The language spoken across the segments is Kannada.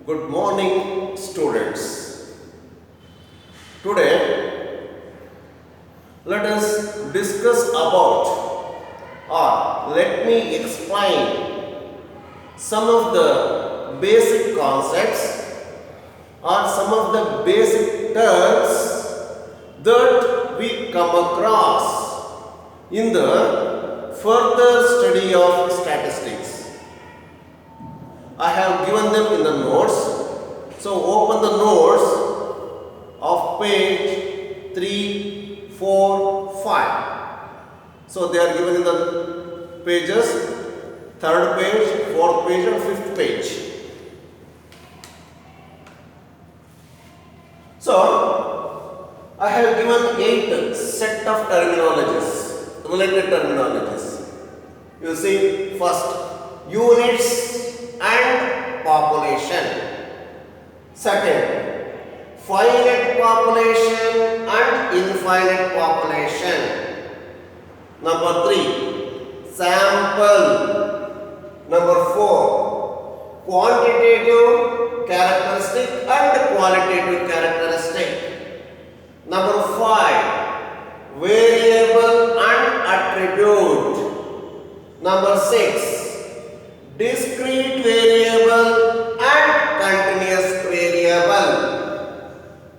Good morning, students. Today, let us discuss about, or let me explain some of the basic concepts or some of the basic terms that we come across in the further study of statistics. I have given them in the notes. So open the notes of page 3, 4, 5. So they are given in the pages, third page, fourth page and fifth page. So I have given 8 set of terminologies, related terminologies. You see, first units and population. Second, finite population and infinite population. Number 3, sample. Number 4, quantitative characteristic and qualitative characteristic. Number 5, variable and attribute. Number 6, discrete variable and continuous variable.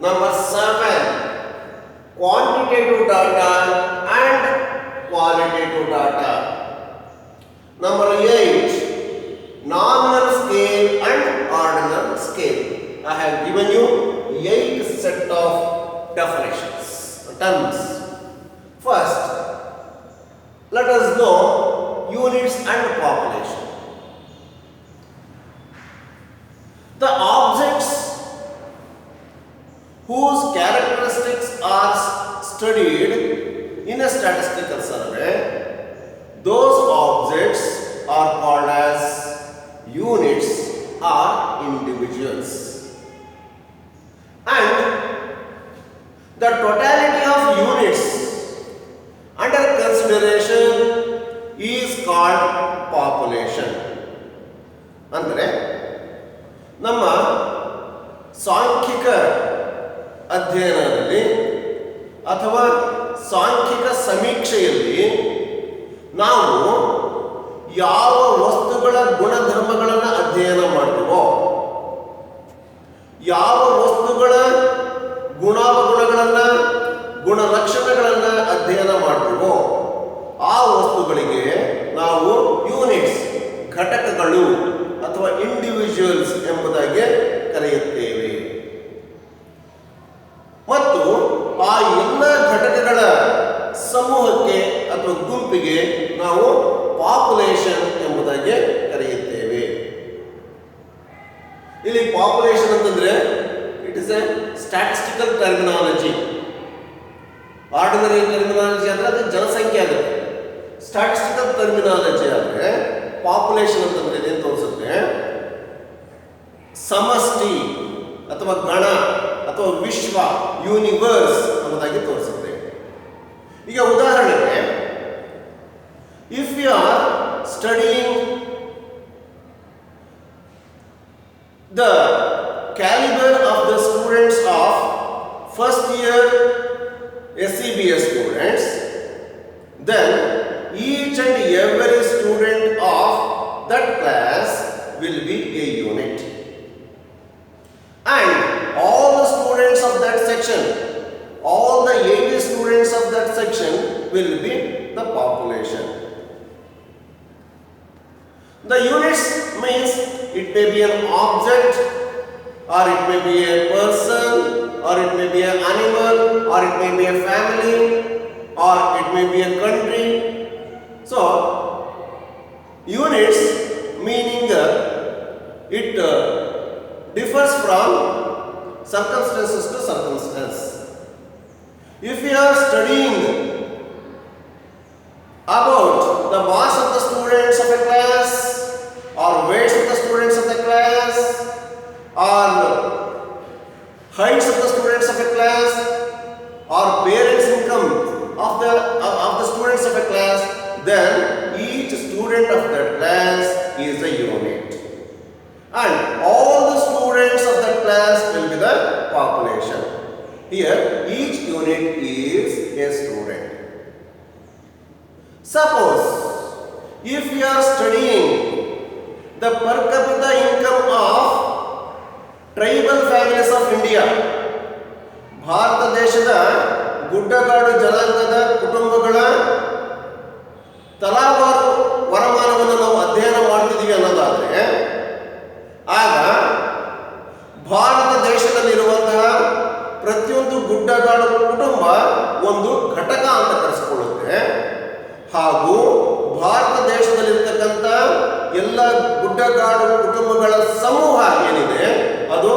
Number 7, quantitative data and qualitative data. Number 8, nominal scale and ordinal scale. I have given you 8 set of definitions, terms. First, let us know units and population. The objects whose characteristics are studied in a statistical survey, those objects are called as units or individuals. And the totality of units under consideration is called population. Andre ನಮ್ಮ ಸಾಂಖ್ಯಿಕ ಅಧ್ಯಯನದಲ್ಲಿ ಅಥವಾ ಸಾಂಖ್ಯಿಕ ಸಮೀಕ್ಷೆಯಲ್ಲಿ ನಾವು ಯಾವ ವಸ್ತುಗಳ ಗುಣಧರ್ಮಗಳನ್ನು ಅಧ್ಯಯನ ಮಾಡ್ತೀವೋ, ಯಾವ ವಸ್ತುಗಳ ಗುಣಾವಗುಣಗಳನ್ನು ಗುಣಲಕ್ಷಣಗಳನ್ನು ಅಧ್ಯಯನ ಮಾಡ್ತೀವೋ ಆ ವಸ್ತುಗಳಿಗೆ ನಾವು ಯೂನಿಟ್ಸ್, ಘಟಕಗಳು ಅಥವಾ ಇಂಡಿವಿಜುವಲ್ಸ್ ಎಂಬುದಾಗಿ ಕರೆಯುತ್ತೇವೆ. ಮತ್ತು ಆ ಎಲ್ಲ ಘಟಕಗಳ ಸಮೂಹಕ್ಕೆ ಅಥವಾ ಗುಂಪಿಗೆ ನಾವು ಪಾಪ್ಯುಲೇಷನ್ ಎಂಬುದಾಗಿ ಕರೆಯುತ್ತೇವೆ. ಇಲ್ಲಿ ಪಾಪ್ಯುಲೇಷನ್ ಅಂತಂದ್ರೆ it is A statistical terminology. Ordinary terminology ಅಂದ್ರೆ ಅದು ಜನಸಂಖ್ಯೆ ಆಗುತ್ತೆ. ಸ್ಟ್ಯಾಟಿಸ್ಟಿಕಲ್ ಟರ್ಮಿನಾಲಜಿ ಆದರೆ ಪಾಪ್ಯುಲೇಷನ್ ಅಂತಂದ್ರೆ ಏನು ತೋರಿಸುತ್ತೆ, ಸಮಷ್ಟಿ ಅಥವಾ ಗಣ ಅಥವಾ ವಿಶ್ವ, ಯೂನಿವರ್ಸ್ ಅನ್ನೋದಾಗಿ ತೋರಿಸುತ್ತೆ. ಈಗ ಉದಾಹರಣೆಗೆ, if you are studying the calibre of the students of first year SCBS students, then each and every student of that class will be a unit, and all the students of that section, all the 80 students of that section will be the population. The units means it may be an object, or it may be a person, or it may be an animal, or it may be a family, or it may be a country. So, units meaning it differs from circumstances to circumstance. If you are studying about the mass of the students of a class, or weights of the students of the class, or heights of the students of a class, or parents' income of the students of a class, then each student of that class is a unit. And all the students Here each unit is a student. Suppose if you are studying the per capita income of tribal families of India, Bharat ದೇಶದ ಗುಡ್ಡಗಾಡು ಜನಾಂಗದ ಕುಟುಂಬಗಳ ತಲಾವಾರು ವರಮಾನವನ್ನು ನಾವು ಅಧ್ಯಯನ ಮಾಡ್ತಿದ್ದೀವಿ ಅನ್ನೋದಾದ್ರೆ, ಆಗ ಭಾರತ ದೇಶದಲ್ಲಿರುವಂತಹ ಪ್ರತಿಯೊಂದು ಗುಡ್ಡಗಾಡು ಕುಟುಂಬ ಒಂದು ಘಟಕ ಅಂತ ಕರೆಸಿಕೊಳ್ಳುತ್ತೆ. ಹಾಗೂ ಭಾರತ ದೇಶದಲ್ಲಿರ್ತಕ್ಕಂಥ ಎಲ್ಲ ಗುಡ್ಡಗಾಡು ಕುಟುಂಬಗಳ ಸಮೂಹ ಏನಿದೆ ಅದು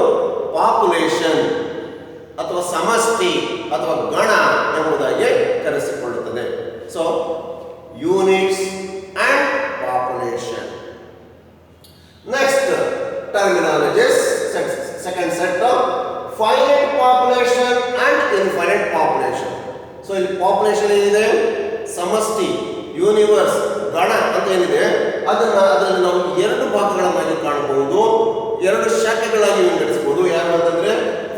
ಪಾಪ್ಯುಲೇಷನ್ ಅಥವಾ ಸಮಷ್ಟಿ ಅಥವಾ ಗಣ ಎಂಬುದಾಗಿ ಕರೆಸಿಕೊಳ್ಳುತ್ತದೆ. So units and population. Next terminologies, second set of finite population and infinite population. So ಇಲ್ಲಿ ಪಾಪ್ಯುಲೇಷನ್ ಏನಿದೆ, ಸಮಷ್ಟಿ, ಯೂನಿವರ್ಸ್, ಗಣ ಅಂತ ಏನಿದೆ ಅದರಲ್ಲಿ ನಾವು ಎರಡು ಭಾಗಗಳನ್ನಾಗಿ ಕಾಣಬಹುದು, ಎರಡು ಶಾಖೆಗಳಾಗಿ ವಿಂಗಡಿಸಬಹುದು. ಯಾರು ಅಂತಂದ್ರೆ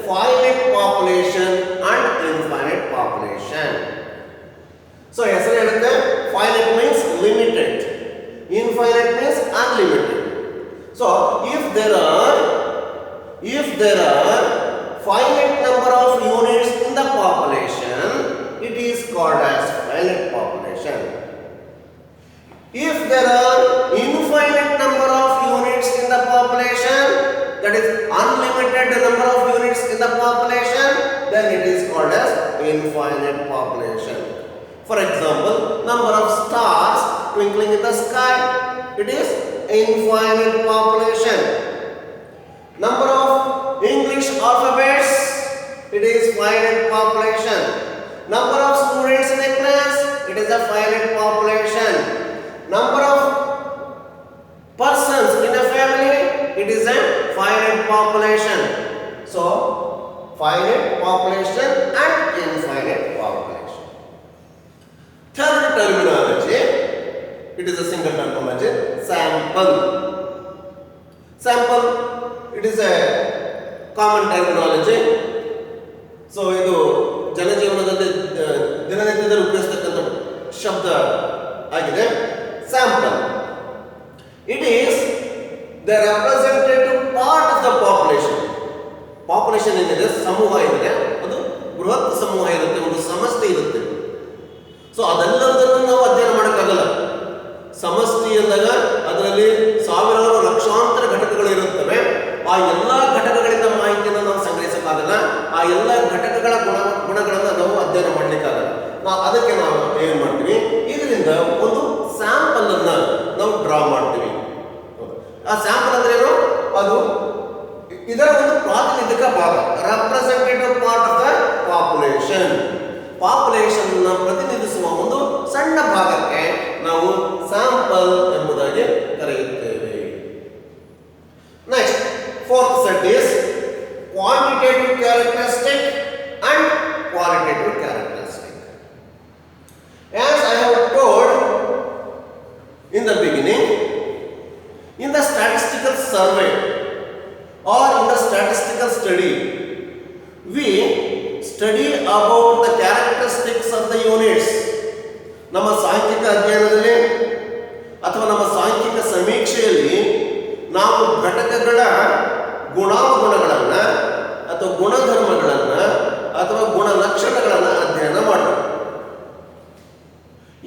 finite population and infinite population. So ಹೆಸರು ಹೇಳುತ್ತೆ, finite means limited, infinite means unlimited. So if there are finite number of units in the population, it is called as finite population. If there are infinite number of units in the population, that is unlimited number of units in the population, then it is called as infinite population. For example, number of stars twinkling in the sky, it is infinite population. Number of English alphabets, it is finite population. Number of students in a class, it is a finite population. Number of persons in a family, it is a finite population. So finite population and infinite population. Third terminology, it is a single terminology, sample. Sample, it is a common terminology. So ಇದು ಜನಜೀವನದಲ್ಲಿ ದಿನನಿತ್ಯದಲ್ಲಿ ಉಪಯೋಗಿಸ್ತಕ್ಕಂಥ ಶಬ್ದ ಆಗಿದೆ. Sample, it is the representative part of the population. Population ಏನಿದೆ, ಸಮೂಹ ಏನಿದೆ, ಅದು ಬೃಹತ್ ಸಮೂಹ ಇರುತ್ತೆ, ಒಂದು ಸಮಷ್ಟಿ ಇರುತ್ತೆ. ಸೊ ಅದೆಲ್ಲದನ್ನು ನಾವು ಅಧ್ಯಯನ ಮಾಡೋಕ್ಕಾಗಲ್ಲ. ಸಮಷ್ಟಿ ಎಂದಾಗ ಅದರಲ್ಲಿ ಸಾವಿರಾರು ಲಕ್ಷಾಂತರ ಘಟಕಗಳು ಇರುತ್ತವೆ. ಆ ಎಲ್ಲ ಘಟಕಗಳಿಂದ ಮಾಹಿತಿಯನ್ನು ನಾವು ಸಂಗ್ರಹಿಸಕ್ಕಾಗಲ್ಲ. ಆ ಎಲ್ಲ ಘಟಕಗಳ ಗುಣಗಳನ್ನು ನಾವು ಅಧ್ಯಯನ ಮಾಡಲಿಕ್ಕಾಗಲ್ಲ. ಅದಕ್ಕೆ ನಾವು ಏನು ಮಾಡ್ತೀವಿ, ಇದರಿಂದ ಒಂದು ಸ್ಯಾಂಪಲ್ ಅನ್ನ ನಾವು ಡ್ರಾ ಮಾಡ್ತೀವಿ. ಆ ಸ್ಯಾಂಪಲ್ ಅಂದ್ರೆ ಏನು, ಅದು ಇದರ ಒಂದು ಪ್ರಾತಿನಿಧಿಕ ಭಾಗ, representative part of the population. Population ಪ್ರತಿನಿಧಿಸುವ ಒಂದು ಸಣ್ಣ ಭಾಗಕ್ಕೆ ನಾವು ಸ್ಯಾಂಪಲ್ ಎಂಬುದಾಗಿ ಕರೆಯುತ್ತೇವೆ. Next fourth set is quantitative characteristic and qualitative characteristic. As I have told in the beginning, in the statistical survey or in the statistical study, we study about the characteristics of the units. ನಮ್ಮ ಸಾಂಖ್ಯಿಕ ಅಧ್ಯಯನದಲ್ಲಿ ಅಥವಾ ನಮ್ಮ ಸಾಂಖ್ಯಿಕ ಸಮೀಕ್ಷೆಯಲ್ಲಿ ನಾವು ಘಟಕಗಳ ಗುಣಾವಗುಣಗಳನ್ನು ಅಥವಾ ಗುಣಧರ್ಮಗಳನ್ನು ಅಥವಾ ಗುಣಲಕ್ಷಣಗಳನ್ನು ಅಧ್ಯಯನ ಮಾಡಬೇಕು.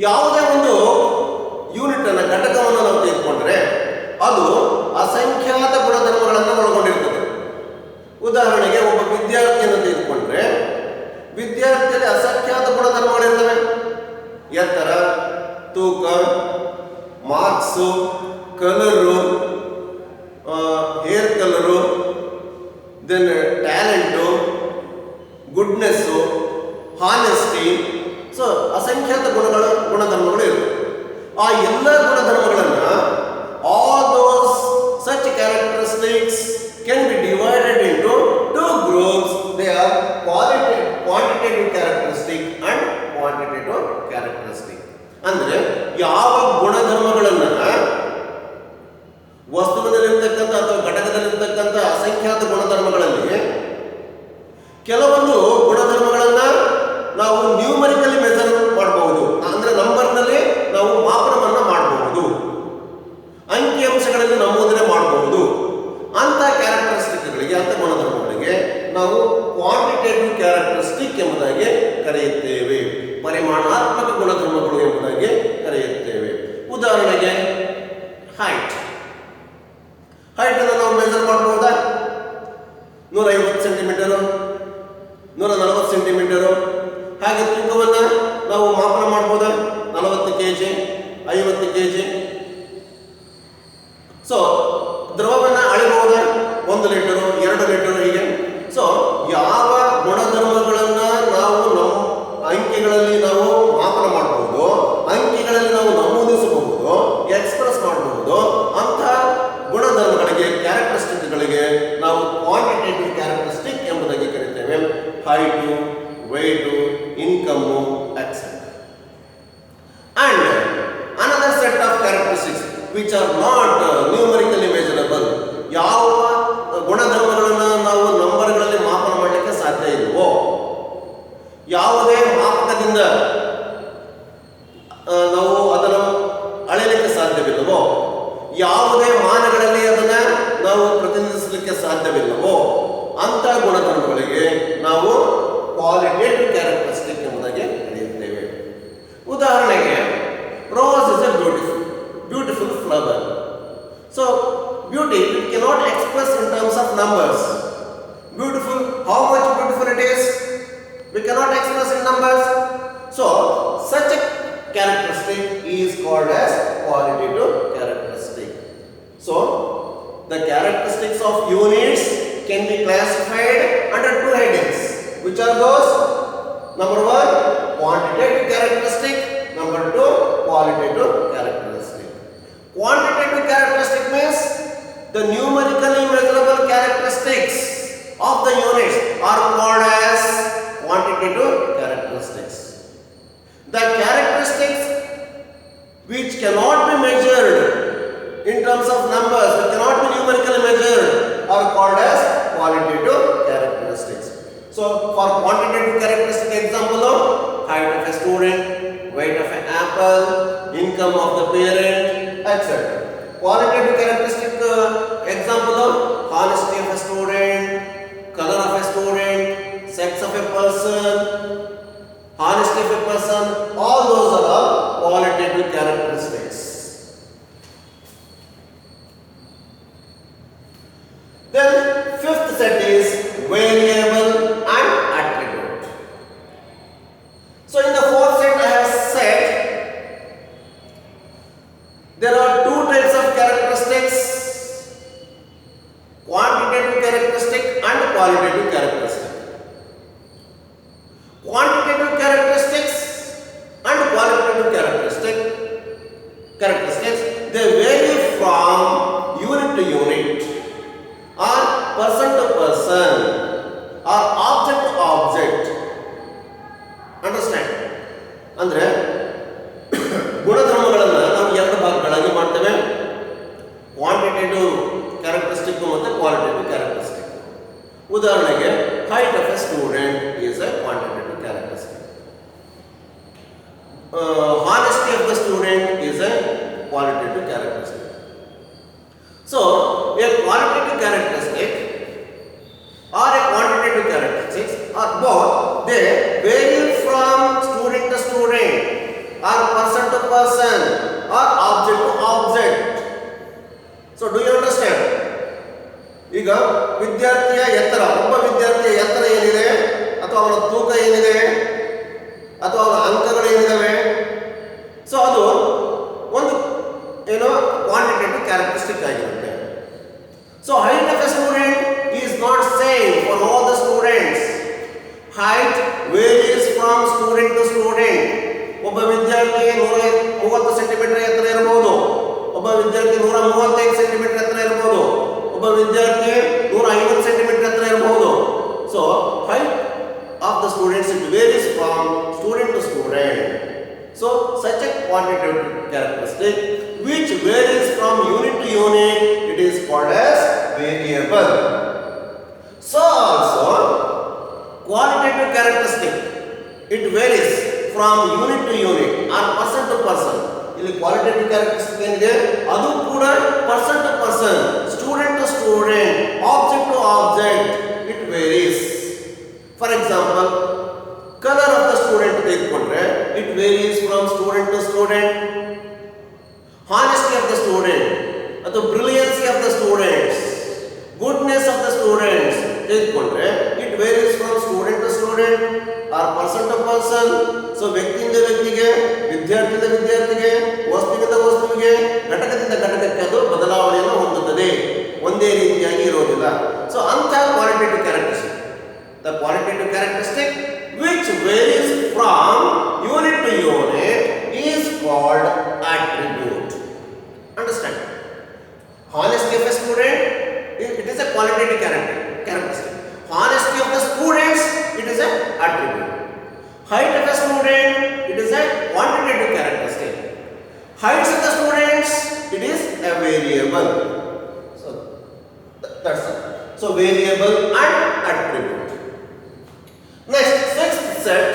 ಯಾವುದೇ ಒಂದು ಯೂನಿಟ್ ಅನ್ನ ಘಟಕವನ್ನು ನಾವು ತೆಗೆದುಕೊಂಡ್ರೆ ಅದು ಅಸಂಖ್ಯಾತ ಗುಣಧರ್ಮಗಳನ್ನು ಒಳಗೊಂಡಿರ್ತದೆ. ಉದಾಹರಣೆಗೆ ಒಬ್ಬ ವಿದ್ಯಾರ್ಥಿಯನ್ನು ತೆಗೆದುಕೊಂಡ್ರೆ ವಿದ್ಯಾರ್ಥಿಯಲ್ಲಿ ಅಸಂಖ್ಯಾತ ಗುಣಧರ್ಮಗಳಿರ್ತವೆ. ಎತ್ತರ, ತೂಕ, marks, colour, hair colour, then talent, goodness, honesty. So ಅಸಂಖ್ಯಾತ ಗುಣಧರ್ಮಗಳು ಇರುತ್ತೆ. ಆ ಎಲ್ಲ ಗುಣಧರ್ಮಗಳನ್ನು all those such characteristics can be divided into two groups. They are quantitative characteristic and quantitative characteristic. ಅಂದ್ರೆ ಯಾವ ಗುಣಧರ್ಮಗಳನ್ನು ವಸ್ತುವಿನಲ್ಲಿರ್ತಕ್ಕಂಥ ಅಥವಾ ಘಟಕದಲ್ಲಿರ್ತಕ್ಕಂಥ ಅಸಂಖ್ಯಾತ ಗುಣಧರ್ಮಗಳಲ್ಲಿ ಕೆಲವೊಂದು ಗುಣಧರ್ಮ ನಾವು ಕ್ವಾಂಟಿಟೇಟಿವ್ ಕ್ಯಾರೆಕ್ಟರಿಸ್ಟಿಕ್ ಎಂಬುದಾಗಿ ಕರೆಯುತ್ತೇವೆ. ಪರಿಮಾಣಾತ್ಮಕ ಗುಣಧರ್ಮಗಳು ಎಂಬುದಾಗಿ ಕರೆಯುತ್ತೇವೆ. ಉದಾಹರಣೆಗೆ ಹೈಟ್ ಅನ್ನು ನಾವು ಮೆಜರ್ ಮಾಡಬಹುದಾ? 150 ಸೆಂಟಿಮೀಟರು, 140 ಸೆಂಟಿಮೀಟರು. ಹಾಗೆ ತೂಕವನ್ನು ನಾವು ಮಾಪನ ಮಾಡಬಹುದಾ? 40 ಕೆಜಿ, 50 ಕೆಜಿ. ಸೊ ದ್ರವವನ್ನು ಅಳಿಬಹುದಾ? 1 ಲೀಟರು, 2 ಲೀಟರು, ಹೀಗೆ. ಸೊ ಯಾವ ಗುಣಧರ್ಮಗಳನ್ನು ನಾವು ನಮ್ಮ ಅಂಕಿಗಳಲ್ಲಿ ನಾವು ಮಾಪನ ಮಾಡಬಹುದು, ಅಂಕಿಗಳಲ್ಲಿ ನಾವು ನಮೂದಿಸಬಹುದು, ಎಕ್ಸ್ಪ್ರೆಸ್ ಮಾಡಬಹುದು, ಅಂತಹ ಗುಣಧರ್ಮಗಳಿಗೆ, ಕ್ಯಾರೆಕ್ಟರಿಸ್ಟಿಕ್ಗಳಿಗೆ ನಾವು ಕ್ವಾಂಟಿಟೇಟಿವ್ ಕ್ಯಾರೆಕ್ಟರಿಸ್ಟಿಕ್ ಎಂಬುದಾಗಿ ಕರೀತೇವೆ. Height, weight, income, etcetera. And another set of characteristics which are not numerically measurable. ಯಾವ ಗುಣಧರ್ಮಗಳನ್ನು ನಾವು ನಂಬರ್ಗಳಲ್ಲಿ ಮಾಪನ ಮಾಡಲಿಕ್ಕೆ ಸಾಧ್ಯ ಇಲ್ವೋ, ಯಾವುದೇ ಮಾಪಕದಿಂದ ನಾವು ಅದನ್ನು ಅಳೆಯಲಿಕ್ಕೆ ಸಾಧ್ಯವಿಲ್ಲವೋ, ಯಾವುದೇ ಮಾನಗಳಲ್ಲಿ ಅದನ್ನು ನಾವು ಪ್ರತಿನಿಧಿಸಲಿಕ್ಕೆ ಸಾಧ್ಯವಿಲ್ಲವೋ, ಅಂತ ಗುಣಧರ್ಮಗಳಿಗೆ ನಾವು ಕ್ವಾಲಿಟೇಟಿವ್ ಕ್ಯಾರೆಕ್ಟರಿಸ್ಟಿಕ್ ಎಂಬುದಾಗಿ ಕರೆಯುತ್ತೇವೆ. ಉದಾಹರಣೆಗೆ rose is A beautiful flower. So beauty it cannot express in terms of numbers. Beautiful, how much beautiful it is, we cannot express in numbers. So such a characteristic is called as qualitative characteristic. So the characteristics of units can be classified under two headings. Which are those? Number 1, quantitative characteristic. Number 2, qualitative characteristic. Quantitative characteristic means the numerically measurable characteristics of the units are called as quantitative characteristics. The characteristics which cannot be measured in terms of numbers, which cannot be numerically measured, are called as qualitative characteristics. So for quantitative characteristic example of height of a student, weight of an apple, income of the parent, etc. Qualitative characteristic example of honesty of a student, color of a student, sex of a person, honesty of a person, all those are all qualitative characteristics. Then fifth set is variable and attribute. So in the fourth set I have said there are two types of characteristics: quantitative characteristic and qualitative characteristic. Quantitative characteristics and qualitative characteristics they vary from unit to unit, or person to person, or object to object. Understand? ಅಂದ್ರೆ ಗುಣಧರ್ಮಗಳನ್ನು ನಾವು ಎರಡು ಭಾಗಗಳಾಗಿ ಮಾಡ್ತೇವೆ: ಕ್ವಾಂಟಿಟೇಟಿವ್ ಕ್ಯಾರೆಕ್ಟರಿಸ್ಟಿಕ್ ಮತ್ತು ಕ್ವಾಲಿಟೇಟಿವ್ ಕ್ಯಾರೆಕ್ಟರಿಸ್ಟಿಕ್. ಉದಾಹರಣೆಗೆ height of a student is a quantitative characteristic. Honesty of the student is a qualitative characteristic. So a qualitative characteristic or a quantitative characteristic are both, they vary from student to student, or person to person, or object to object. So do you understand? ಈಗ ವಿದ್ಯಾರ್ಥಿಯ ಎತ್ತರ, ಒಬ್ಬ ವಿದ್ಯಾರ್ಥಿಯ ಎತ್ತರ ಏನಿದೆ, ಅಥವಾ ಅವನ ತೂಕ ಏನಿದೆ, ಅಥವಾ ಅವನ ಅಂಕಗಳು ಏನಿದಾವೆ, ಸೊ ಅದು ಒಂದು ಏನೋ ಕ್ವಾಂಟಿಟೇಟಿವ್ ಕ್ಯಾರೆಕ್ಟರಿಸ್ಟಿಕ್ ಆಗಿರುತ್ತೆ. So height of a student is not same for all the students. Height varies from student to student. ಒಬ್ಬ ವಿದ್ಯಾರ್ಥಿ 130 ಸೆಂಟಿಮೀಟರ್ ಎತ್ತರ ಇರಬಹುದು, ಒಬ್ಬ ವಿದ್ಯಾರ್ಥಿ 135 ಸೆಂಟಿಮೀಟರ್ ಎತ್ತರ ಇರಬಹುದು, ಒಬ್ಬ ವಿದ್ಯಾರ್ಥಿ 150 ಸೆಂಟಿಮೀಟರ್ ಎತ್ತರ ಇರಬಹುದು. So height of the students it varies from student to student. So such a quantitative characteristic which varies from unit to unit, it is called as variable. So also qualitative characteristic it varies from unit to unit or person to person. ಇಲ್ಲಿ ಕ್ವಾಲಿಟೇಟಿವ್ ಕ್ಯಾರೆಕ್ಟರಿಸ್ಟಿಕ್ ಏನಿದೆ ಅದು ಕೂಡ person to person, student to student, object to object, it varies. Students ತೆಗೆದುಕೊಂಡ್ರೆ it varies from student to student or person to person. So ವ್ಯಕ್ತಿಯಿಂದ ವ್ಯಕ್ತಿಗೆ, ವಿದ್ಯಾರ್ಥಿಯಿಂದ ವಿದ್ಯಾರ್ಥಿಗೆ, ವಸ್ತುವಿನಿಂದ ವಸ್ತುವಿಗೆ, ಘಟಕದಿಂದ ಘಟಕಕ್ಕೆ ಅದು ಬದಲಾವಣೆಯನ್ನು ಹೊಂದುತ್ತದೆ, ಒಂದೇ ರೀತಿಯಾಗಿ ಇರೋದಿಲ್ಲ. ಸೊ ಅಂಥ qualitative characteristic, the qualitative characteristic which varies from unit to unit is called attribute. Understand? Honesty of a student, it is a qualitative characteristic. Honesty of the students, it is a attribute. Height of a student, it is a quantitative characteristic. Heights of the students, it is a variable. So that's it. So variable and attribute. Next, sixth set,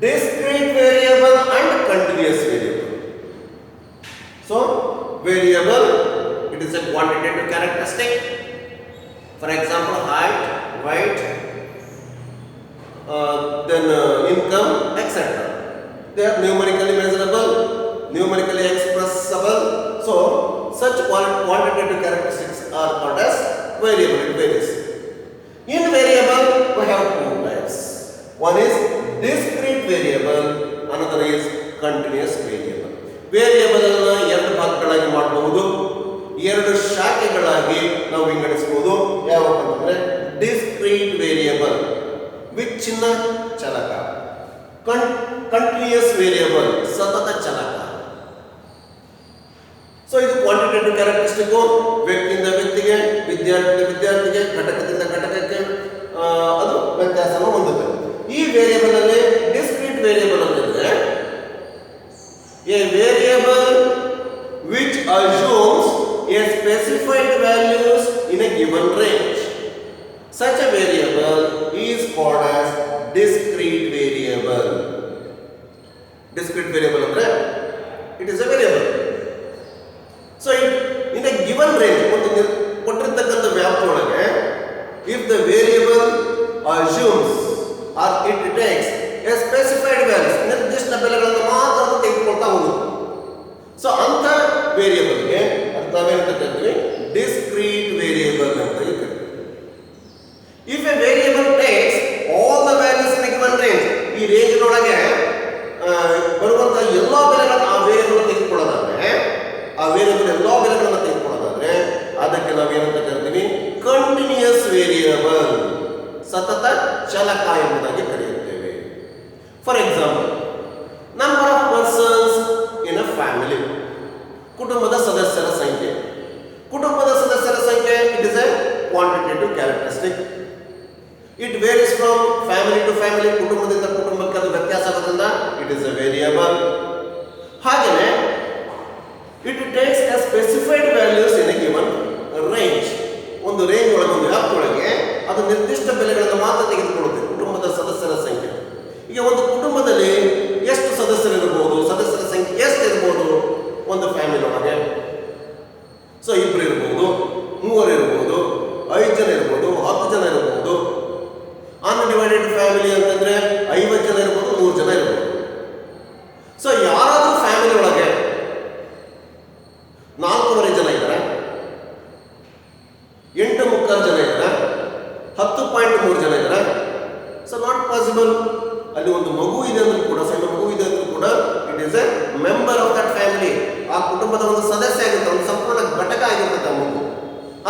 discrete variable and continuous variable. So variable, it is a quantitative characteristic. For example, height, weight, then income, etc. They are numerically measurable, numerically expressible. So such quantitative characteristics are called as variable. It varies. In variable, we have two types. One is discrete variable, another is continuous variable. Variable ಅನ್ನು ಎರಡು ಭಾಗಗಳಾಗಿ ಮಾಡಬಹುದು, ಎರಡು ಶಾಖೆಗಳಾಗಿ ನಾವು ವಿಂಗಡಿಸಬಹುದು. ಯಾವಪ್ಪ ಅಂತಂದ್ರೆ discrete variable ವಿಚ್ಛಿನ್ನ ಚಲಕ, continuous variable ಸತತ ಚಲಕ. ಸೊ ಇದು ಕ್ವಾಂಟಿಟೇಟಿವ್ ಕ್ಯಾರೆಕ್ಟರಿಸ್ಟಿಕ್, ವ್ಯಕ್ತಿಯಿಂದ ವ್ಯಕ್ತಿಗೆ, ವಿದ್ಯಾರ್ಥಿಯಿಂದ ವಿದ್ಯಾರ್ಥಿಗೆ, ಘಟಕದಿಂದ ಘಟಕಕ್ಕೆ ಅದು ವ್ಯತ್ಯಾಸವನ್ನು ಹೊಂದುತ್ತದೆ. ಈ ವೇರಿಯಬಲ್ ಅಲ್ಲಿ ಡಿಸ್ಕ್ರೀಟ್ ವೇರಿಯಬಲ್ ಅಂತಂದ್ರೆ a variable which assumes a specified values in a given range. Such a variable is called as discrete variable. Discrete variable ಅಂದ್ರೆ it is a variable. So in a given range, ಒಂದು ಕೊಟ್ಟಿರತಕ್ಕಂಥ ವ್ಯಾಪ್ತಿ ಒಳಗೆ, if the variable assumes or it takes a specified values, ನಿರ್ದಿಷ್ಟ ಬೆಲೆಗಳನ್ನು ಮಾತ್ರ ಅದು ತೆಗೆದುಕೊಳ್ತಾ ಹೋಗುತ್ತೆ. ಸೊ ಅಂತ ವೇರಿಯಬಲ್ಗೆ ನಾವೇನಂತ ಕರಿತೀವಿ, ಡಿಸ್ಕ್ರೀಟ್ ವೇರಿಯಬಲ್ ಅಂತ ಕರಿತೀವಿ. If a variable takes all the values in a given range, ಈ ರೇಂಜ್ನೊಳಗೆ ಬರುವಂತಹ ಎಲ್ಲಾ ಬೆಲೆಗಳನ್ನು ಆ ವೇರಿಯಬಲ್ ತೆಗೆದುಕೊಳ್ಳೋದಾದ್ರೆ, ಆ ವೇರಿಯಬಲ್ ಎಲ್ಲಾ ಬೆಲೆಗಳನ್ನು ತೆಗೆದುಕೊಳ್ಳೋದಾದ್ರೆ ಅದಕ್ಕೆ ನಾವೇನಂತ ಕರಿತೀವಿ, ಕಂಟಿನ್ಯೂಸ್ ವೇರಿಯಬಲ್, ಸತತ ಚಲಕ ಎಂಬುದಾಗಿ ಕರೆಯುತ್ತೇವೆ. For example, number of persons in a family, ಕುಟುಂಬದ ಸದಸ್ಯರ ಸಂಖ್ಯೆ. ಕುಟುಂಬದ ಸದಸ್ಯರ ಸಂಖ್ಯೆ it is a quantitative characteristic. It varies from family to family, ಕುಟುಂಬದಿಂದ ಕುಟುಂಬಕ್ಕೆ ಅದು ವ್ಯತ್ಯಾಸ ಆಗೋದ್ರಿಂದ ಇಟ್ ಇಸ್ ಎ ವೇರಿಯಬಲ್. ಹಾಗೆಯೇ it takes a specified values in a given range. ಒಂದು ರೇಂಜ್ ಒಳಗೆ, ಒಂದು ವ್ಯಾಪ್ತಿ ಒಳಗೆ ಅದು ನಿರ್ದಿಷ್ಟ ಬೆಲೆಗಳನ್ನು ಮಾತ್ರ ತೆಗೆದುಕೊಳ್ಳುತ್ತೆ ಕುಟುಂಬದ ಸದಸ್ಯರ ಸಂಖ್ಯೆ. ಈಗ ಒಂದು ಕುಟುಂಬದಲ್ಲಿ ಎಷ್ಟು ಸದಸ್ಯರಿರಬಹುದು, ಸದಸ್ಯರ ಸಂಖ್ಯೆ ಎಷ್ಟು ಇರಬಹುದು ಒಂದು ಫ್ಯಾಮಿಲಿ ಒಳಗೆ? ಸೊ 2 ಇರಬಹುದು, 3 ಇರಬಹುದು, 5 ಜನ ಇರಬಹುದು, 10 ಜನ ಇರಬಹುದು. ಅನ್ಡಿವೈಡೆಡ್ ಫ್ಯಾಮಿಲಿ ಅಂತಂದ್ರೆ 50 ಜನ ಇರಬಹುದು, 100 ಜನ ಇರಬಹುದು. ಸೊ ಯಾರಾದ್ರೂ ಫ್ಯಾಮಿಲಿ ಒಳಗೆ 4.5 ಜನ ಇದ್ದಾರೆ, 8.75 ಜನ ಇದ್ದಾರೆ, 10.3 ಜನ ಇದ್ದಾರೆ. So not possible. ಅಲ್ಲಿ ಒಂದು ಮಗು ಇದೆ ಅಂದ್ರೂ ಕೂಡ, ಸಣ್ಣ ಮಗು ಇದೆ ಅಂದ್ರೂ ಕೂಡ it is A member of that family. ಆ ಕುಟುಂಬದ ಒಂದು ಸದಸ್ಯ ಆಗಿರುತ್ತೆ, ಒಂದು ಸಂಪೂರ್ಣ ಘಟಕ ಆಗಿರುತ್ತೆ ಆ ಮಗು.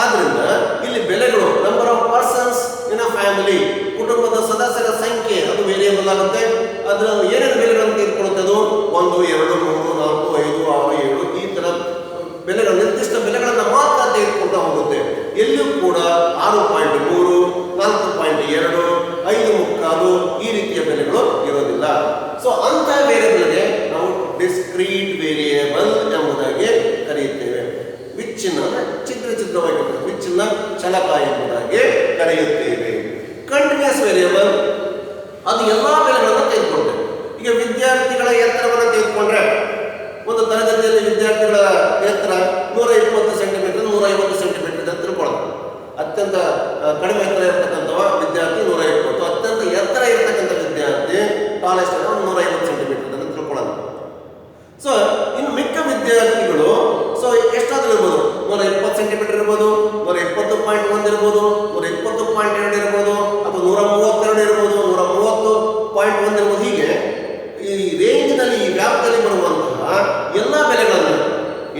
ಆದ್ರಿಂದ ಇಲ್ಲಿ ಬೆಲೆಗಳು, number of persons in a family, ಕುಟುಂಬದ ಸದಸ್ಯರ ಸಂಖ್ಯೆ ಅದು ವೇರಿಯಬಲ್ ಆಗುತ್ತೆ. ಅದರ ಏನೇನು ಬೆಲೆಗಳನ್ನು ತೆಗೆದುಕೊಳ್ಳುತ್ತೆ, ಅದು 1, 2, 3, 4, 5, 6, 7 ಈ ತರ ಬೆಲೆಗಳು, ನಿರ್ದಿಷ್ಟ ಬೆಲೆಗಳನ್ನು ಮಾತ್ರ ತೆಗೆದುಕೊಳ್ತಾ ಹೋಗುತ್ತೆ. ಎಲ್ಲಿಯೂ ಕೂಡ 6.3, 4.2, 5.75 ಈ ರೀತಿಯ ಬೆಲೆಗಳು ಇರೋದಿಲ್ಲ. ಸೊ ಅಂತ ವೇರಿಯಬಲ್ಗೆ ನಾವು ಡಿಸ್ಕ್ರೀಟ್ ವೇರಿಯಬಲ್ ಎಂಬುದಾಗಿ ಕರೆಯುತ್ತೇವೆ. ವಿಚ್ಛಿನ್ನ ಚಿತ್ರವಾಗಿರುತ್ತದೆ, ವಿಚ್ಛಿನ್ನ ಚಲಕ ಎಂಬುದಾಗಿ ಕರೆಯುತ್ತೇವೆ. ಕಂಟಿನ್ಯೂಸ್ ವೇರಿಯಬಲ್ ಅದು ಎಲ್ಲಾ ಬೆಲೆಗಳನ್ನು ತೆಗೆದುಕೊಳ್ತೇವೆ. ಈಗ ವಿದ್ಯಾರ್ಥಿಗಳ ಎತ್ತರವನ್ನು ತೆಗೆದುಕೊಂಡ್ರೆ, ಒಂದು ತರಗತಿಯಲ್ಲಿ ವಿದ್ಯಾರ್ಥಿಗಳ ಎತ್ತರ 120 ಸೆಂಟಿಮೀಟರ್, 150 ಸೆಂಟಿಮೀಟರ್ ಅಂತ ತಿಳ್ಕೊಳ್ಳೋದು. ಅತ್ಯಂತ ಕಡಿಮೆ ಎತ್ತರ ಇರತಕ್ಕಂಥವ ವಿದ್ಯಾರ್ಥಿ 120, ಅತ್ಯಂತ ಎತ್ತರ ಇರತಕ್ಕಂಥ ವಿದ್ಯಾರ್ಥಿ ಟಾಲೆಸ್ಟ್ 150 ಸೆಂಟಿಮೀಟರ್ ಅಂತ ತಿಳ್ಕೊಳ್ಳೋದು. ಸೊ ಇನ್ನು ಮಿಕ್ಕ ವಿದ್ಯಾರ್ಥಿಗಳು ಸೊ ಎಷ್ಟಾದ್ರೂ ಇರ್ಬೋದು, 120 ಸೆಂಟಿಮೀಟರ್ ಇರ್ಬೋದು, 120.1 ಇರ್ಬೋದು, ಇರ್ಬೋದು, 120.2 ಇರ್ಬೋದು, ಅಥವಾ 132 ಇರ್ಬೋದು, 130.1 ಇರ್ಬೋದು. ಹೀಗೆ ಈ ರೇಂಜ್ನಲ್ಲಿ, ಈ ವ್ಯಾಪ್ತಿಯಲ್ಲಿ ಬರುವಂತಹ ಎಲ್ಲ ಬೆಲೆಗಳನ್ನು,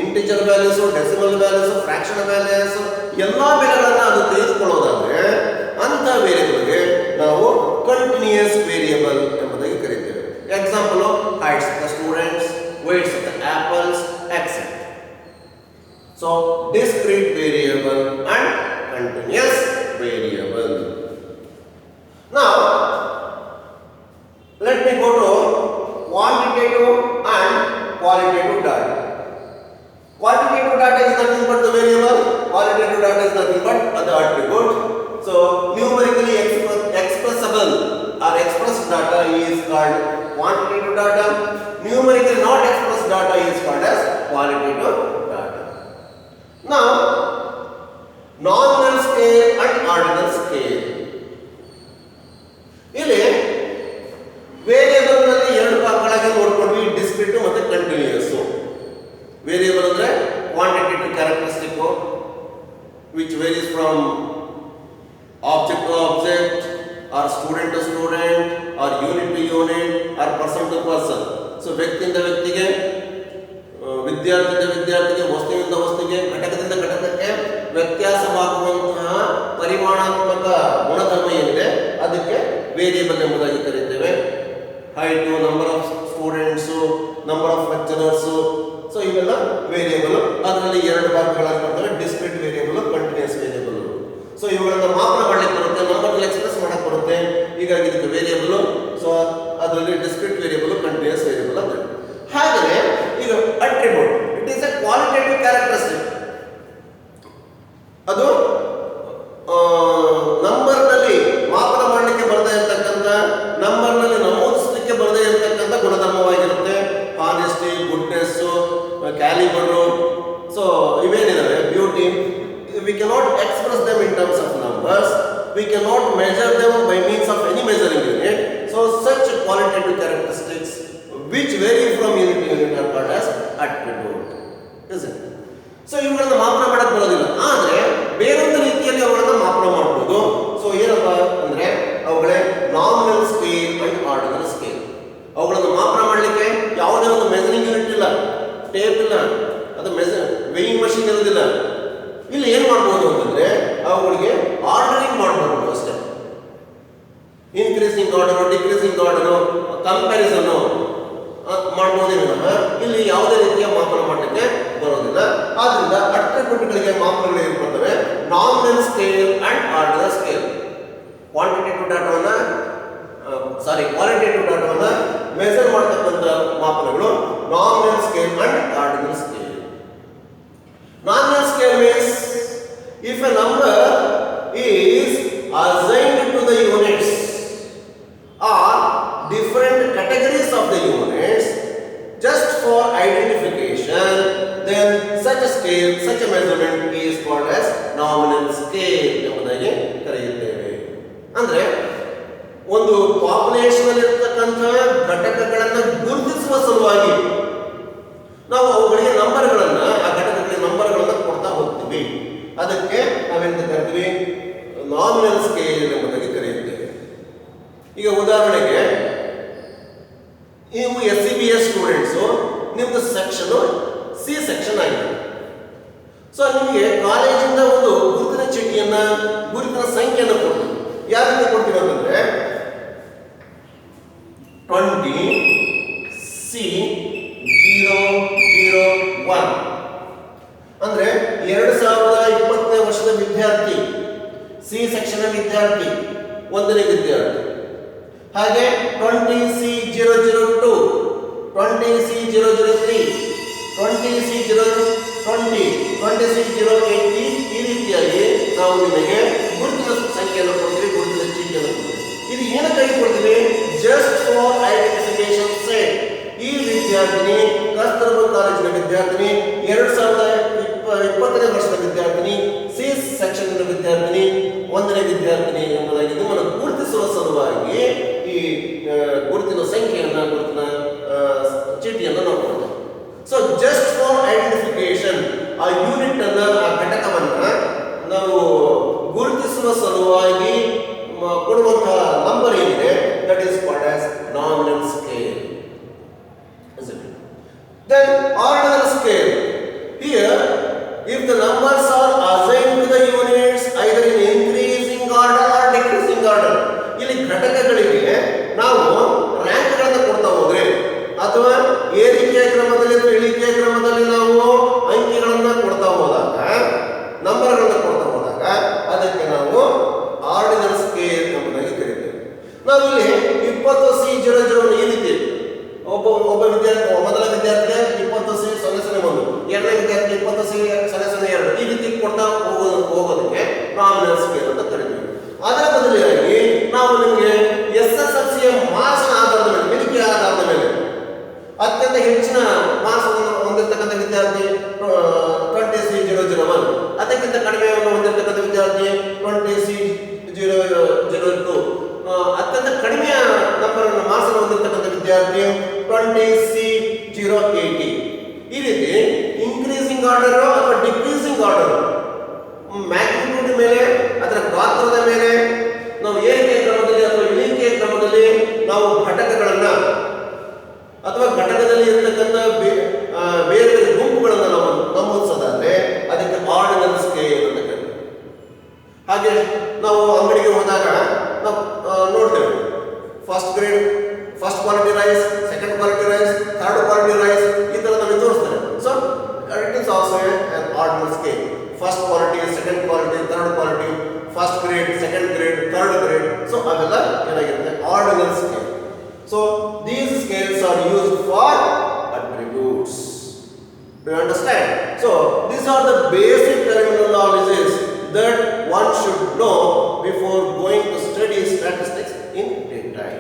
integer values, decimal values, fraction values, ಎಲ್ಲ ಬೆಲೆಗಳನ್ನು ಅದು ತೆಗೆದುಕೊಳ್ಳೋದಾದ್ರೆ ಅಂತ ವೇರಿಯಬಲ್ಗೆ ನಾವು ಕಂಟಿನ್ಯೂಯಸ್ ವೇರಿಯಬಲ್ ಎಂಬುದಾಗಿ ಕರೀತೇವೆ. Example, heights of the students, weights of the apples, etc. So discrete variable and continuous variable. Now let me go to quantitative and qualitative data. Quantitative data is nothing but the variable, qualitative data is nothing but the attribute. So numerically expressible or expressed data is called quantitative data. Numerically not expressed data is called as qualitative data. Now nominal scale and ordinal scale. ಇಲ್ಲಿ ವೇರಿಯಬಲ್ ನಲ್ಲಿ ಎರಡು ಭಾಗಗಳಾಗಿ ನೋಡ್ಕೊಂಡ್ವಿ, ಡಿಸ್ಕ್ರೀಟ್ ಮತ್ತೆ ಕಂಟಿನ್ಯೂಯಸ್. ವೇರಿಯಬಲ್ ಅಂದ್ರೆ quantitative characteristic which varies from object to object or student to student or unit to unit or person to person. So ವ್ಯಕ್ತಿಯಿಂದ ವ್ಯಕ್ತಿಗೆ, ವಿದ್ಯಾರ್ಥಿಯಿಂದ ವಿದ್ಯಾರ್ಥಿಗೆ, ವಸ್ತುವಿಂದ ವಸ್ತುವಿಗೆ, ಘಟಕದಿಂದ ಘಟಕಕ್ಕೆ ವ್ಯತ್ಯಾಸವಾಗುವಂತಹ ಪರಿಮಾಣಾತ್ಮಕ ಗುಣಧರ್ಮ ಏನಿದೆ ಅದಕ್ಕೆ ವೇರಿಯಬಲ್ ಎಂಬುದಾಗಿ ಕರೀತೇವೆ. Height, number of students, number of lecturers, so ಇವೆಲ್ಲ ವೇರಿಯಬಲ್. ಅದರಲ್ಲಿ ಎರಡು ಭಾಗಗಳಾಗಿ ಬರ್ತವೆ, discrete variable, continuous variable. So ಇವುಗಳನ್ನು ಮಾಪನ ಮಾಡಲಿಕ್ಕೆ ಬರುತ್ತೆ, ನಂಬರ್ ಎಕ್ಸ್ಪ್ರೆಸ್ ಮಾಡಕ್ಕೆ ಬರುತ್ತೆ. ಹೀಗಾಗಿ ಇದಕ್ಕೆ ವೇರಿಯಬಲ್, ಸೊ ಅದರಲ್ಲಿ ಡಿಸ್ಕ್ರೀಟ್ ವೇರಿಯಬಲ್, ಕಂಟಿನ್ಯೂಸ್ ವೇರಿಯಬಲ್ ಅಂತ. ಹಾಗೆಯೇ ಈಗ attribute, it is A qualitative characteristic. ಅದು ನಂಬರ್ನಲ್ಲಿ ಮಾಪನ ಮಾಡಲಿಕ್ಕೆ ಬರದೇ ಇರತಕ್ಕಂಥ, ನಂಬರ್ನಲ್ಲಿ ನಮೂದಿಸಲಿಕ್ಕೆ ಬರದೇ ಇರತಕ್ಕಂಥ ಗುಣಧರ್ಮವಾಗಿರುತ್ತೆ. ಹಾನೆಸ್ಟಿ, ಗುಡ್ನೆಸ್ಸು, ಕ್ಯಾಲಿಬರು, ಸೊ ಇವೇನಿದಾವೆ, beauty, we cannot express them in terms of numbers, we cannot measure them by means of any measuring unit. So such qualitative characteristics which vary from unit to unit are called as attribute, isn't it? So ಇವುಗಳನ್ನು ಮಾಪನ ಮಾಡಕ್ಕೆ ಬರೋದಿಲ್ಲ, ಆದರೆ ಬೇರೊಂದು ರೀತಿಯಲ್ಲಿ ಅವುಗಳನ್ನು ಮಾಪನ ಮಾಡಬಹುದು. ಸೊ ಏನಪ್ಪ ಅಂದ್ರೆ ಅವುಗಳೇ nominal scale and ordinal scale. ಅವುಗಳನ್ನು ಮಾಪನ ಮಾಡಲಿಕ್ಕೆ ಯಾವುದೇ ಒಂದು ಮೆಜರಿಂಗ್ ಯೂನಿಟ್ ಇಲ್ಲ, ಟೇಪ್ ಇಲ್ಲ, ಅದು ವೇಯಿಂಗ್ ಮಷೀನ್ ಇರೋದಿಲ್ಲ. ಇಲ್ಲಿ ಏನು ಮಾಡಬಹುದು ಅಂತಂದ್ರೆ ಅವುಗಳಿಗೆ ಆರ್ಡರಿಂಗ್ ಮಾಡಬಹುದು ಅಷ್ಟೇ. Increasing order, decreasing order, comparison ಮಾಡಬಹುದೇ ವಿನಃ ಇಲ್ಲಿ ಯಾವುದೇ ರೀತಿಯ ಮಾಪನ ಮಾಡಲಿಕ್ಕೆ ಬರೋದಿಲ್ಲ. ಆದ್ರಿಂದ ಅಟ್ರಿಬ್ಯೂಟ್ಗಳಿಗೆ ಮಾಪನಗಳು ಏನು ಬರ್ತವೆ, nominal scale and ordinal scale. Quantitative ಡಾಟಾವನ್ನ ಕ್ವಾಲಿಟೇಟಿವ್ ಡಾಟಾವನ್ನ ಮೆಜರ್ ಮಾಡತಕ್ಕಂಥ ಮಾಪನಗಳು nominal scale and ordinal scale. Nominal scale means if a number is assigned to the units or different categories of the units just for identification, then such a scale, such a measurement is called as nominal scale ಎಂಬುದಾಗಿ ಕರೆಯುತ್ತೇವೆ. ಅಂದ್ರೆ ಒಂದು ಪಾಪ್ಯುಲೇಷನ್ ಅಲ್ಲಿ ಇರತಕ್ಕಂಥ ಘಟಕಗಳನ್ನು ಗುರುತಿಸುವ ಸಲುವಾಗಿ ನಾವು ಅವುಗಳಿಗೆ ನಂಬರ್ಗಳನ್ನ, ಆ ಘಟಕಗಳಿಗೆ ನಂಬರ್ಗಳನ್ನ ಕೊಡ್ತಾ ಹೋಗ್ತೀವಿ. ಅದಕ್ಕೆ ನಾವೆಂತ ಕರಿತೀವಿ, ನಾಮಿನಲ್ ಸ್ಕೇಲ್ ಎಂಬುದಾಗಿ ಕರೆಯುತ್ತೇವೆ. ಈಗ ಉದಾಹರಣೆಗೆ ನೀವು SCBS ಸ್ಟೂಡೆಂಟ್ಸು, ನಿಮ್ದು ಸೆಕ್ಷನ್ ಸಿ ಸೆಕ್ಷನ್ ಆಗಿದೆ. ಸೊ ನಿಮಗೆ ಕಾಲೇಜಿಂದ ಒಂದು ಗುರುತಿನ ಚೀಟಿಯನ್ನ, ಗುರುತಿನ ಸಂಖ್ಯೆಯನ್ನು ಕೊಡ್ತೀವಿ. ಯಾವ ರೀತಿ ಕೊಡ್ತೀವಿ ಅಂತಂದ್ರೆ 20C001 ಅಂದ್ರೆ 2020ನೇ ವರ್ಷದ ವಿದ್ಯಾರ್ಥಿ, ಸಿ ಸೆಕ್ಷನ್ ವಿದ್ಯಾರ್ಥಿ, ಒಂದನೇ ವಿದ್ಯಾರ್ಥಿ. ಹಾಗೆ 20C002, 20C003, 20C020, 20C080 ಈ ರೀತಿಯಾಗಿ ನಾವು ನಿಮಗೆ ಗುರುತಿನ ಸಂಖ್ಯೆಯನ್ನು ಕೊಡ್ತೀವಿ, ಗುರುತಿನ ಚೀಟಿಯನ್ನು ಕೊಡ್ತೀವಿ. ಇದು ಏನಕ್ಕಾಗಿ ಕೊಡ್ತೀವಿ? Just for identification sake. ಈ ವಿದ್ಯಾರ್ಥಿನಿ ಕಸ್ತೂರ್ಬಾ ಕಾಲೇಜಿನ ವಿದ್ಯಾರ್ಥಿನಿ, 2020ನೇ ವರ್ಷದ ವಿದ್ಯಾರ್ಥಿನಿ, ಸಿ ಸೆಕ್ಷನ್ ವಿದ್ಯಾರ್ಥಿನಿ, ಒಂದನೇ ವಿದ್ಯಾರ್ಥಿನಿ ಎಂಬುದಾಗಿ ನಿಮ್ಮನ್ನು ಗುರುತಿಸುವ ಸಲುವಾಗಿ ಈ ಗುರುತಿನ ಸಂಖ್ಯೆಯನ್ನು, ಗುರುತಿನ ಚೀಟಿಯನ್ನು ನಾವು ಕೊಡ್ತೇವೆ. ಸೊ ಜಸ್ಟ್ ಫಾರ್ ಐಡೆಂಟಿಫಿಕೇಶನ್, ಆ ಯೂನಿಟ್ ಅನ್ನ, ಆ ಘಟಕವನ್ನ ನಾವು ಗುರುತಿಸ ಸೂಚಿಸುವ ಸಲುವಾಗಿ ಕೊಡುವಂತಹ ನಂಬರ್ ಏನಿದೆ that is called as nominal scale. Then ordinal scale. Here, if the numbers are assigned to the units either in increasing order or decreasing order, ಇಲ್ಲಿ ಘಟಕಗಳಿಗೆ ನಾವು ರ್ಯಾಂಕ್ಗಳನ್ನು ಕೊಡ್ತಾ ಹೋದ್ರೆ ಅಥವಾ ಏರಿಕೆಯ ಕ್ರಮದಲ್ಲಿ ಅಥವಾ ಇಳಿಕೆಯ ಕ್ರಮದಲ್ಲಿ ನಾವು ಅಂಕಿಗಳನ್ನು ಕೊಡ್ತಾ ಹೋದಾಗ, ನಂಬರ್ಗಳನ್ನು ಕೊಡ್ತಾ ಹೋದಾಗ ಅದಕ್ಕೆ ನಾವು ಆರ್ಡಿನಲ್ ಸ್ಕೇಲ್ ಎಂಬುದಾಗಿ ಕರೀತೇವೆ. ನಾವು ಇಲ್ಲಿ 20C00 ಈ ರೀತಿ ಒಬ್ಬ ವಿದ್ಯಾರ್ಥಿ, ಮೊದಲ ವಿದ್ಯಾರ್ಥಿ 20C0001, ಎರಡನೇ ವಿದ್ಯಾರ್ಥಿ 20C0002 ಈ ರೀತಿ ಕೊಡ್ತಾ ಹೋಗೋದಕ್ಕೆ ನಾಮಿನಲ್ ಸ್ಕೇಲ್ ಅಂತ ಕರೀತೀವಿ. ಅದರ ಬದಲಿಯಾಗಿ ನಾವು ನಿಮಗೆ SSLCಯ ಮಾರ್ಕ್ಸ್ ಆಧಾರದ ಮೇಲೆ, ಗಳಿಕೆಯ ಆಧಾರದ ಮೇಲೆ ಅತ್ಯಂತ ಹೆಚ್ಚಿನ ಮಾರ್ಕ್ಸ್ ಹೊಂದಿರತಕ್ಕಂಥ ವಿದ್ಯಾರ್ಥಿ 20C001, ಅದಕ್ಕಿಂತ ಕಡಿಮೆಯನ್ನು ಹೊಂದಿರತಕ್ಕಂಥ ವಿದ್ಯಾರ್ಥಿ 20C002, ಅತ್ಯಂತ ಕಡಿಮೆಯ ನಂಬರ್ ಮಾರ್ಕ್ಸ್ ಹೊಂದಿರತಕ್ಕಂಥ ವಿದ್ಯಾರ್ಥಿ 20C080. ಈ ರೀತಿ ಇನ್ಕ್ರೀಸಿಂಗ್ ಆರ್ಡರ್ ಅಥವಾ ಡಿಕ್ರೀಸಿಂಗ್ ಆರ್ಡರ್ ಮ್ಯಾಗ್ನಿಟ್ಯೂಡ್ ಮೇಲೆ, ಅದರ ಗಾತ್ರದ ಮೇಲೆ ನಾವು ಏರಿಕೆಯ ಕ್ರಮದಲ್ಲಿ ಅಥವಾ ಇಳಿಕೆಯ ಕ್ರಮದಲ್ಲಿ ನಾವು ಘಟಕಗಳನ್ನು ಅಥವಾ ಘಟಕದಲ್ಲಿ ಇರತಕ್ಕಂಥ ಬೇರೆ ಬೇರೆ ಗುಂಪುಗಳನ್ನು ನಾವು ನಮೂದಿಸೋದಾದ್ರೆ ಅದಕ್ಕೆ ಆರ್ಡಿನಲ್ ಸ್ಕೇಲ್ ಅಂತ ಕರೀತೀವಿ. ಹಾಗೆ ನಾವು ಅಂಗಡಿಗೆ ಹೋದಾಗ ನಾವು ನೋಡ್ತೇವೆ first grade, first quality rice, second quality rice, third quality rice ಈ ತರ ನಮಗೆ ತೋರಿಸ್ತಾರೆ. So it is also an ordinal scale. First quality, second quality, third quality, first grade, second grade, third grade. So ಅವೆಲ್ಲ ಏನಾಗಿರುತ್ತೆ ordinal scale. So these scales are used for attributes. Do you understand? So these are the basic terminologies that one should know before going to study statistics in detail.